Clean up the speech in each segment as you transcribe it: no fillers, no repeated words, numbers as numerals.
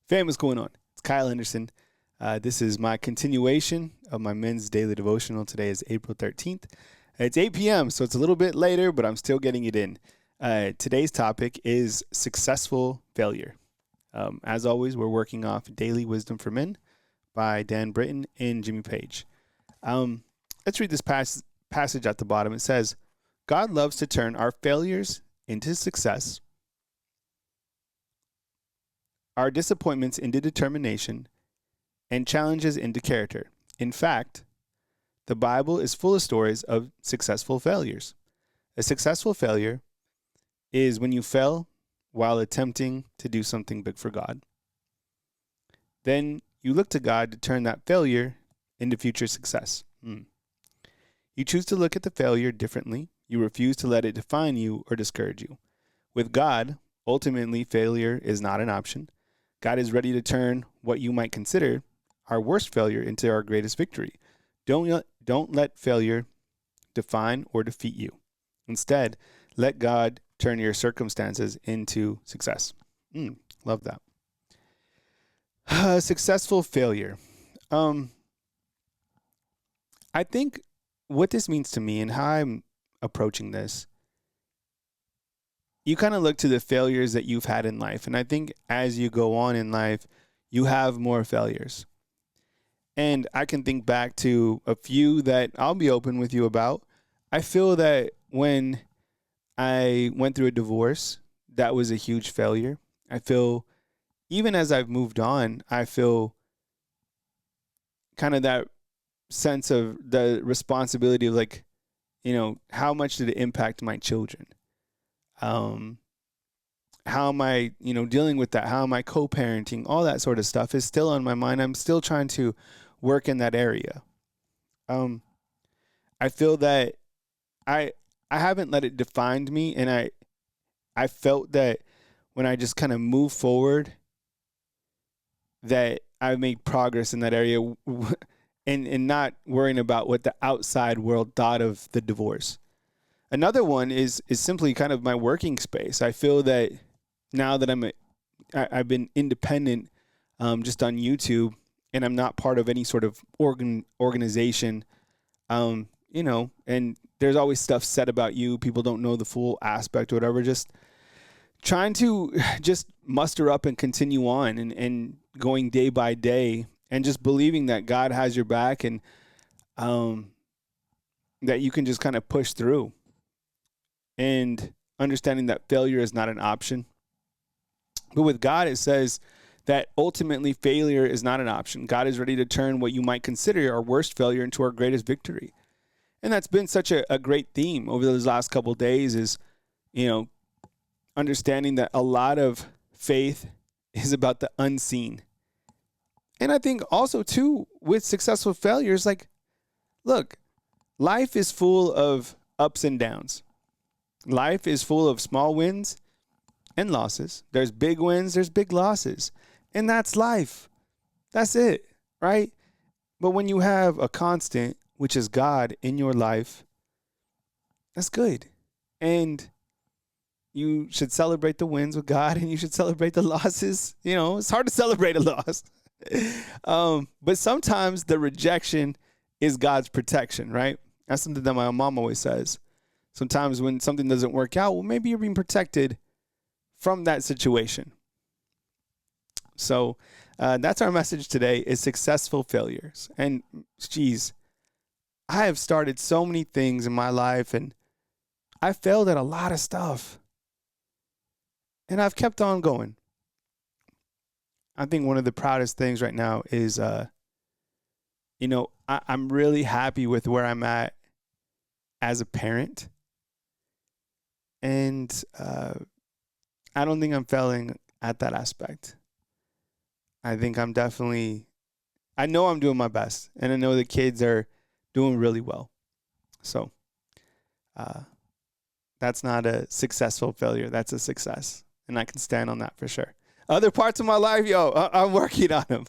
Fam, what's going on? It's Kyle Henderson. This is my continuation of my men's daily devotional. Today is April 13th. It's 8 p.m., so it's a little bit later, but I'm still getting it in. Today's topic is successful failure. As always, we're working off Daily Wisdom for Men by Dan Britton and Jimmy Page. Let's read this passage at the bottom. It says, God loves to turn our failures into success, our disappointments into determination, and challenges into character. In fact, the Bible is full of stories of successful failures. A successful failure is when you fail while attempting to do something big for God. Then you look to God to turn that failure into future success. You choose to look at the failure differently. You refuse to let it define you or discourage you. With God, ultimately, failure is not an option. God is ready to turn what you might consider our worst failure into our greatest victory. Don't let failure define or defeat you. Instead, let God turn your circumstances into success. Love that. Successful failure. I think what this means to me and how I'm approaching this, you kind of look to the failures that you've had in life. And I think as you go on in life, you have more failures. And I can think back to a few that I'll be open with you about. I feel that when I went through a divorce, that was a huge failure. I feel even as I've moved on, I feel kind of that sense of the responsibility of like, how much did it impact my children? How am I, dealing with that? How am I co-parenting? All that sort of stuff is still on my mind. I'm still trying to work in that area. I feel that I haven't let it define me, and I felt that when I just kind of move forward, that I made progress in that area, and not worrying about what the outside world thought of the divorce. Another one is simply kind of my working space. I feel that now that I've been independent, just on YouTube, and I'm not part of any sort of organization, and there's always stuff said about you. People don't know the full aspect or whatever. Just trying to just muster up and continue on and going day by day, and just believing that God has your back, and that you can just kind of push through. And understanding that failure is not an option. But with God, it says that ultimately failure is not an option. God is ready to turn what you might consider our worst failure into our greatest victory. And that's been such a great theme over those last couple of days is, understanding that a lot of faith is about the unseen. And I think also, too, with successful failures, like, look, life is full of ups and downs. Life is full of small wins and losses. There's big wins, there's big losses. And that's life. That's it, right? But when you have a constant, which is God in your life, that's good. And you should celebrate the wins with God, and you should celebrate the losses. It's hard to celebrate a loss. But sometimes the rejection is God's protection, right? That's something that my mom always says. Sometimes when something doesn't work out, well, maybe you're being protected from that situation. So that's our message today, is successful failures. And geez, I have started so many things in my life, and I failed at a lot of stuff. And I've kept on going. I think one of the proudest things right now is, I'm really happy with where I'm at as a parent. And I don't think I'm failing at that aspect. I think I know I'm doing my best, and I know the kids are doing really well. So that's not a successful failure. That's a success. And I can stand on that for sure. Other parts of my life, I'm working on them.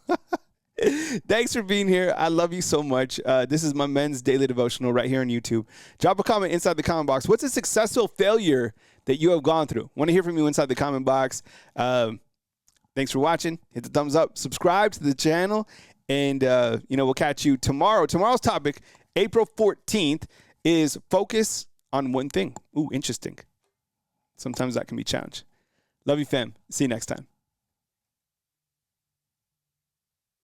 Thanks for being here. I love you so much. This is my men's daily devotional right here on YouTube. Drop a comment inside the comment box. What's a successful failure that you have gone through? Want to hear from you inside the comment box. Thanks for watching. Hit the thumbs up. Subscribe to the channel. And, we'll catch you tomorrow. Tomorrow's topic, April 14th, is focus on one thing. Ooh, interesting. Sometimes that can be a challenge. Love you, fam. See you next time.